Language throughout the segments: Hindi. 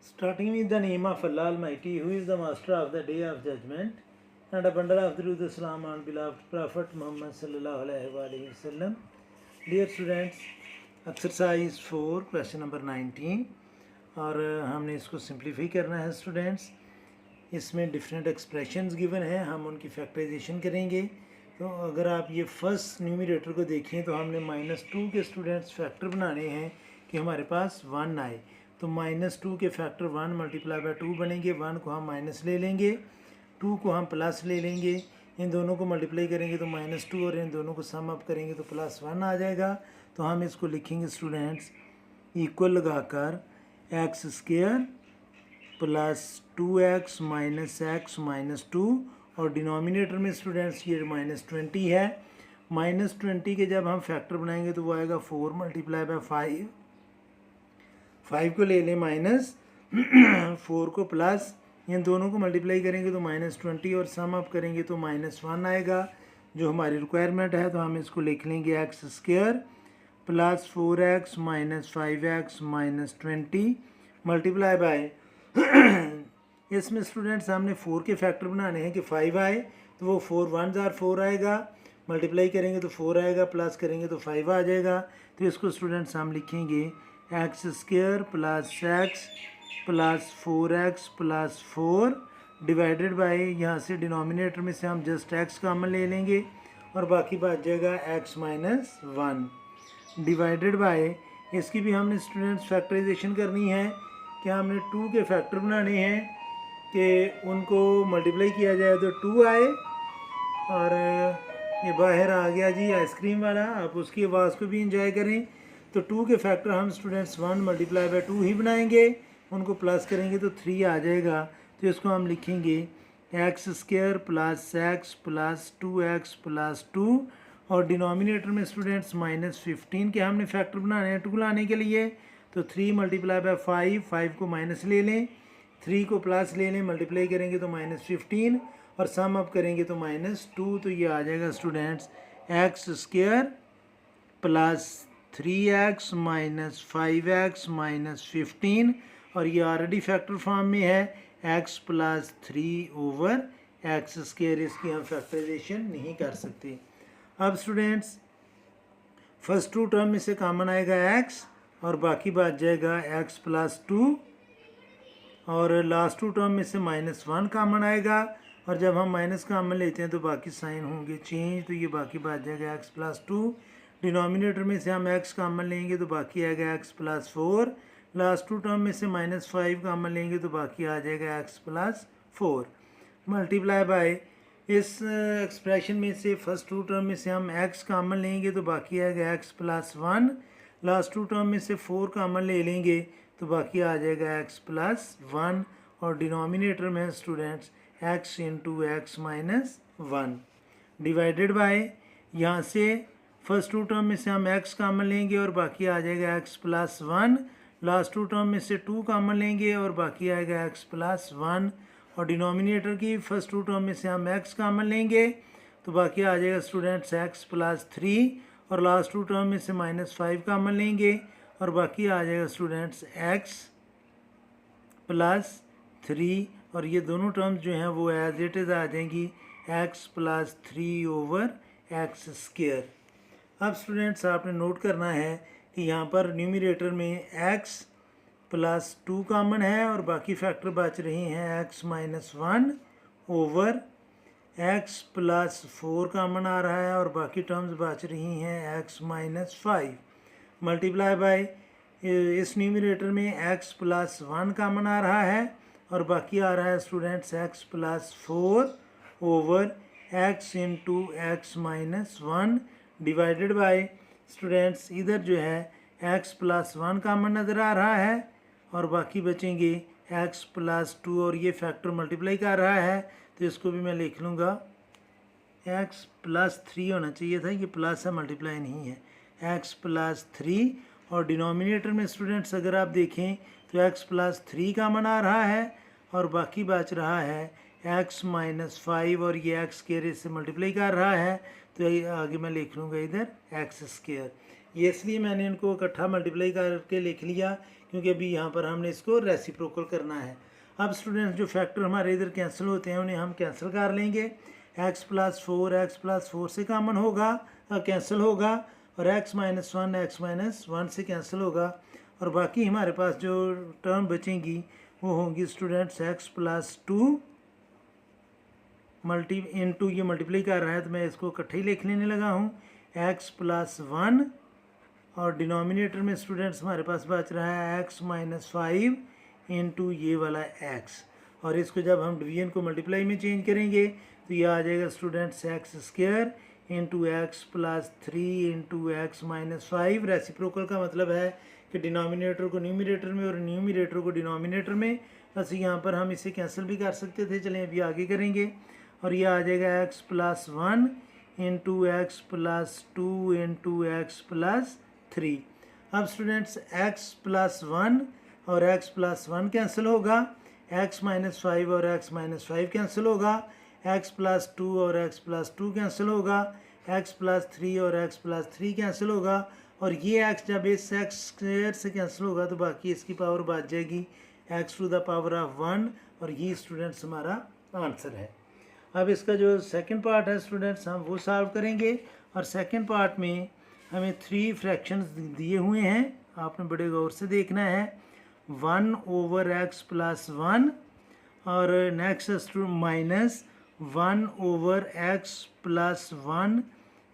Starting with the name of Allah Almighty, who is the master of the day of judgment, and a bundle of truth, Islam, and beloved Prophet Muhammad sallallahu alaihi wasallam. Dear students, exercise 4, question number 19, और हमने इसको सिंप्लीफाई करना है स्टूडेंट्स. इसमें डिफरेंट एक्सप्रेशंस गिवन है, हम उनकी फैक्टराइजेशन करेंगे. तो अगर आप ये फर्स्ट न्यूमरेटर को देखें तो हमने -2 के स्टूडेंट्स फैक्टर बनाने हैं कि हमारे पास 1 आए. तो -2 के फैक्टर 1 मल्टीप्लाई बाय 2 बनेंगे. 1 को हम माइनस ले लेंगे, 2 को हम प्लस ले लेंगे. इन दोनों को मल्टीप्लाई करेंगे तो -2 और इन दोनों को सम अप करेंगे तो +1 आ जाएगा. तो हम इसको लिखेंगे स्टूडेंट्स इक्वल लगाकर x² + 2x - x - 2 और डिनोमिनेटर में स्टूडेंट्स ये -20 है. -20 के जब हम फैक्टर बनाएंगे तो वो आएगा 4 मल्टीप्लाई बाय 5. 5 को ले लें माइनस, 4 को प्लस, इन दोनों को मल्टीप्लाई करेंगे तो -20 और सम अप करेंगे तो -1 आएगा जो हमारी रिक्वायरमेंट है. तो हम इसको लिख लेंगे x² + 4x - 5x - 20 multiply by इसमें स्टूडेंट्स हमने 4 के फैक्टर बनाने हैं कि 5 आए तो वो 4 1 जार 4 आएगा, मल्टीप्लाई करेंगे तो 4 आएगा, प्लस करेंगे तो 5 आ जाएगा. तो इसको स्टूडेंट्स हम लिखेंगे x² + x + 4x + 4 divided by, यहाँ से डिनोमिनेटर में से हम जस्ट x कॉमन ले लेंगे और बाकी बच जाएगा x - 1 डिवाइडेड बाय. इसकी भी हमने स्टूडेंट्स फैक्टराइजेशन करनी है कि हमने 2 के फैक्टर बनाने हैं कि उनको मल्टीप्लाई किया जाए तो 2 आए. और ये बाहर आ गया जी आइसक्रीम वाला, आप उसकी आवाज़ को भी इंजॉय करें. तो 2 के फैक्टर हम स्टूडेंट्स 1 मल्टीप्लाई बाय 2 ही बनाएंगे, उनको प्लस करेंगे तो 3 आ जाएगा. तो इसको हम लिखेंगे x² + x + 2x + 2 और डिनोमिनेटर में स्टूडेंट्स -15 के हमने फैक्टर बनाने हैं 2 लाने के लिए. तो 3 मल्टीप्लाई बाय 5, 5 को माइनस ले लें, 3 को प्लस ले लें, मल्टीप्लाई करेंगे तो -15 और सम अप करेंगे तो -2. तो ये आ जाएगा स्टूडेंट्स x² + 3x - 5x - 15 और ये ऑलरेडी फैक्टर फॉर्म में है x + 3/x². इसकी हम फैक्टराइजेशन नहीं कर सकते. अब स्टूडेंट्स फर्स्ट 2 टर्म में से कॉमन आएगा x और बाकी बच जाएगा x + 2 और लास्ट 2 टर्म में से -1 कॉमन आएगा और जब हम माइनस कॉमन लेते हैं तो बाकी साइन होंगे चेंज. तो ये बाकी बच जाएगा x + 2. डिनोमिनेटर में से हम x कॉमन लेंगे तो बाकी आएगा x + 4. लास्ट 2 टर्म में से -5 कॉमन लेंगे तो बाकी आ जाएगा x + 4 मल्टीप्लाई बाय. इस एक्सप्रेशन में से फर्स्ट 2 टर्म में से हम x कॉमन लेंगे तो बाकी आएगा x + 1. लास्ट 2 टर्म में से 4 कॉमन ले लेंगे तो बाकी आ जाएगा x + 1 और डिनोमिनेटर में students x × x - 1 divided by. यहाँ से फर्स्ट 2 टर्म में से हम x कॉमन लेंगे और बाकी आ जाएगा x + 1. लास्ट 2 टर्म में से 2 कॉमन लेंगे और बाकी आएगा x + 1 और डिनोमिनेटर की फर्स्ट 2 टर्म में से हम x कॉमन लेंगे तो बाकी आ जाएगा स्टूडेंट्स x + 3 और लास्ट 2 टर्म में से -5 कॉमन लेंगे और बाकी आ जाएगा स्टूडेंट्स x + 3 और ये दोनों टर्म्स जो हैं वो एज इट इज़ आ जाएंगी x + 3/x². अब स्टूडेंट्स आपने नोट करना है कि यहाँ पर न्यूमरेटर में x + 2 कॉमन है और बाकी फैक्टर बच रहे हैं x - 1 ओवर x + 4 कॉमन आ रहा है और बाकी टर्म्स बच रही हैं x - 5 मल्टीप्लाई बाय. इस न्यूमरेटर में x + 1 कॉमन आ रहा है और बाकी आ रहा है students x + 4 over x × x - 1 divided by. Students इधर जो है x + 1 कॉमन नज़र आ रहा है और बाकी बचेंगे x + 2 और ये फैक्टर मल्टीप्लाई कर रहा है तो इसको भी मैं लिख लूँगा x + 3 होना चाहिए था, ये प्लस है मल्टीप्लाई नहीं है. x + 3 और डिनोमिनेटर में स्टूडेंट्स अगर आप देखें तो x + 3 कॉमन आ रहा है और बाकी बच रहा है x - 5 और ये x² से मल्टीप्लाई कर रहा है तो आगे मैं लिख लूँगा इधर x². ये इसलिए मैंने इनको इकट्ठा मल्टीप्लाई करके लिख लिया क्योंकि अभी यहाँ पर हमने इसको रेसिप्रोकल करना है। अब स्टूडेंट्स जो फैक्टर हमारे इधर कैंसिल होते हैं उन्हें हम कैंसिल कर लेंगे। x + 4 से कॉमन होगा, कैंसिल होगा, और x - 1 से कैंसिल होगा, और बाकी हमारे पास जो टर्म बचेंगी वो होंगी स्टूडेंट्स x + 2 इंटू ये मल्टीप्लाई कर रहा है तो मैं इसको इकट्ठे ही लिख लेने लगा हूँ, x + 1, और डिनोमिनेटर में स्टूडेंट्स हमारे पास बच रहा है x - 5 इंटू ये वाला x, और इसको जब हम डिवीजन को मल्टीप्लाई में चेंज करेंगे तो ये आ जाएगा students x² into x + 3 into x - 5। Reciprocal का मतलब है कि डिनोमिनेटर को न्यूमरेटर में और न्यूमरेटर को डिनोमिनेटर में। बस यहाँ पर हम इसे कैंसिल भी कर सकते थे, चलें अभी आगे करेंगे, और ये आ जाएगा x + 1 into x + 2 into x + 3। अब स्टूडेंट्स x + 1 और x + 1 कैंसिल होगा, x - 5 और x - 5 कैंसिल होगा, x + 2 और x + 2 कैंसिल होगा, x + 3 और x + 3 कैंसिल होगा, और ये x जब इस x² से कैंसिल होगा तो बाकी इसकी पावर बच जाएगी x⁻1, और ये स्टूडेंट्स हमारा आंसर है। अब इसका जो सेकंड पार्ट है स्टूडेंट्स हम वो सॉल्व करेंगे, और सेकंड पार्ट में हमें 3 फ्रैक्शंस दिए हुए हैं, आपने बड़े गौर से देखना है। 1/x + 1, और नेक्स्ट -1/x + 1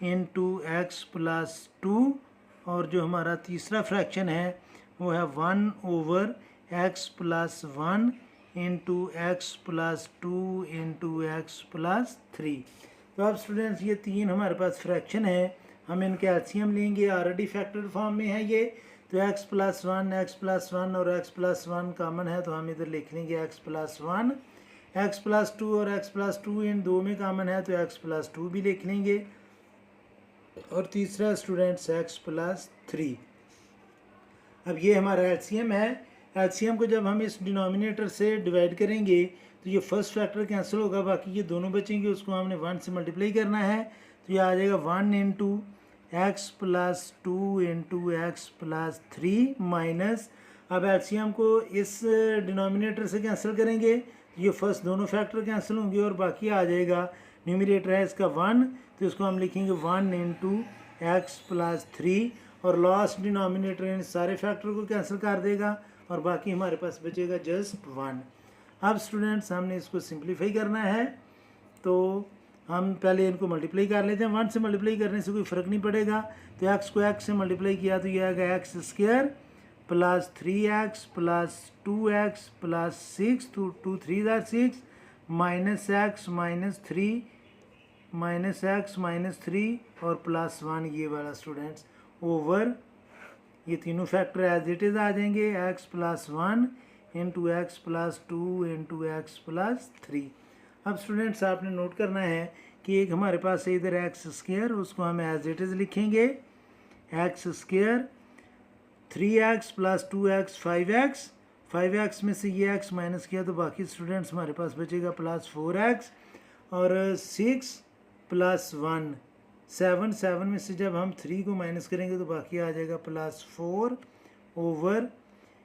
इंटू x + 2, और जो हमारा तीसरा फ्रैक्शन है वो है 1/x + 1 into x + 2 into x + 3। तो अब स्टूडेंट्स ये 3 हमारे पास फ्रैक्शन है, हम इनके एलसीएम लेंगे, ऑलरेडी फैक्टर फॉर्म में है ये, तो x + 1 और x + 1 कॉमन है तो हम इधर लिख लेंगे x + 1, x + 2 और x + 2 इन दो में कॉमन है तो x + 2 भी लिख लेंगे, और तीसरा स्टूडेंट्स x + 3। अब ये हमारा एलसीएम है। एलसीएम को जब हम इस डिनोमिनेटर से डिवाइड करेंगे तो ये फर्स्ट फैक्टर कैंसिल होगा, बाकी ये दोनों बचेंगे, उसको हमने 1 से मल्टीप्लाई करना है, तो ये आ जाएगा 1 into x + 2 into x + 3 minus, अब एलसीएम को इस डिनोमिनेटर से कैंसिल करेंगे तो ये फर्स्ट दोनों फैक्टर कैंसिल होंगे, और बाकी आ जाएगा न्यूमरेटर है इसका 1, तो इसको हम लिखेंगे 1 इंटू x + 3, और लास्ट डिनोमिनेटर इन सारे फैक्टर को कैंसिल कर देगा, और बाकी हमारे पास बचेगा जस्ट 1। अब स्टूडेंट्स हमने इसको सिंप्लीफाई करना है, तो हम पहले इनको मल्टीप्लाई कर लेते हैं। 1 से मल्टीप्लाई करने से कोई फ़र्क नहीं पड़ेगा, तो x को x से मल्टीप्लाई किया तो ये आएगा x² + 3x + 2x + 6, तो 2 3 are 6, -x -3 और +1 ये वाला स्टूडेंट्स ओवर ये तीनों फैक्टर एज इट इज़ आ जाएंगे, x + 1 into x + 2 into x + 3। अब स्टूडेंट्स आपने नोट करना है कि एक हमारे पास है इधर x², उसको हम एज इट इज़ लिखेंगे, x² 3x + 2x 5x में से ये x माइनस किया तो बाकी स्टूडेंट्स हमारे पास बचेगा +4x, और 6 + 1 7 में से जब हम 3 को माइनस करेंगे तो बाकी आ जाएगा +4 over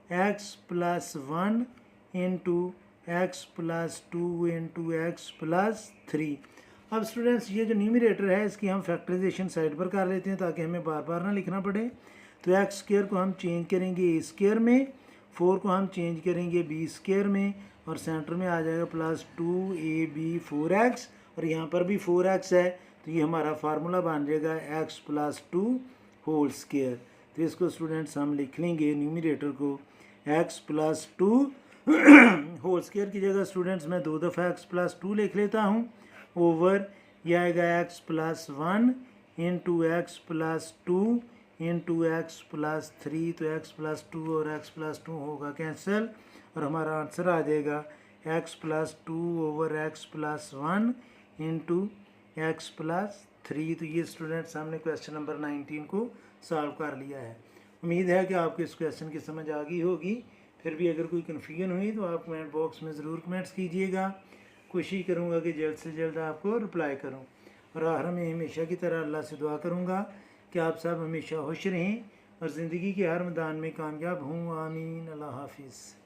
x + 1 into x + 2 into x + 3। अब स्टूडेंट्स ये जो न्यूमरेटर है इसकी हम फैक्टराइजेशन साइड पर कर लेते हैं ताकि हमें बार बार ना लिखना पड़े। तो x² को हम चेंज करेंगे a² में, 4 को हम चेंज करेंगे b² में, और सेंटर में आ जाएगा +2ab 4x, और यहाँ पर भी 4x है तो ये हमारा फार्मूला बन जाएगा x + 2 होल स्क्वायर। तो इसको स्टूडेंट्स हम लिख लेंगे न्यूमरेटर को x + 2 होल स्क्वायर की जगह स्टूडेंट्स मैं 2 दफ़ा x + 2 लिख लेता हूँ, ओवर यह आएगा x + 1 into x + 2 into x + 3, तो x + 2 और x + 2 होगा कैंसिल, और हमारा आंसर आ जाएगा x + 2 over x + 1 into x + 3। तो ये स्टूडेंट्स हमने क्वेश्चन नंबर 19 को सॉल्व कर लिया है। उम्मीद है कि आपको इस क्वेश्चन की समझ आ गई होगी। फिर भी अगर कोई कन्फ्यूजन हुई तो आप कमेंट बॉक्स में ज़रूर कमेंट्स कीजिएगा, कोशिश करूँगा कि जल्द से जल्द आपको रिप्लाई करूँ। और आखिर में हमेशा की तरह अल्लाह से दुआ करूँगा कि आप सब हमेशा खुश रहें, और ज़िंदगी के हर मैदान में कामयाब हूँ। आमीन। अल्लाह हाफिज़।